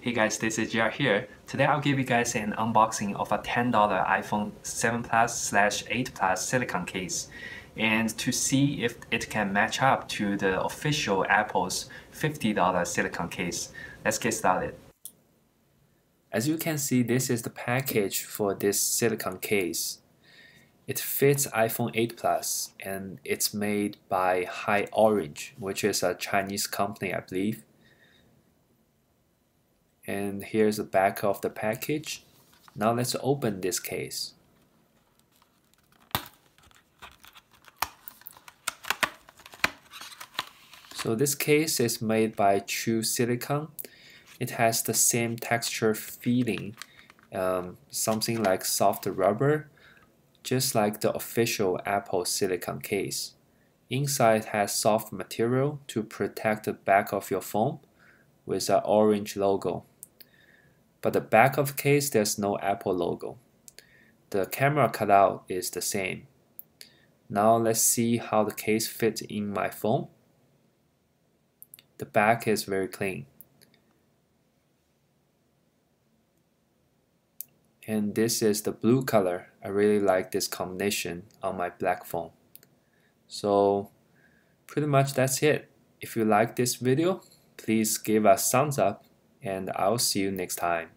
Hey guys, this is JR here. Today I'll give you guys an unboxing of a $10 iPhone 7 Plus/8 Plus silicone case, and to see if it can match up to the official Apple's $50 silicone case. Let's get started. As you can see, this is the package for this silicone case. It fits iPhone 8 Plus and it's made by HiOrange, which is a Chinese company, I believe. And here's the back of the package. Now let's open this case. So this case is made by True Silicone. It has the same texture feeling, something like soft rubber, just like the official Apple silicone case. Inside has soft material to protect the back of your phone with an orange logo. But the back of the case, there's no Apple logo. The camera cutout is the same. Now let's see how the case fits in my phone. The back is very clean. And this is the blue color. I really like this combination on my black phone. So pretty much that's it. If you like this video, please give us thumbs up and I'll see you next time.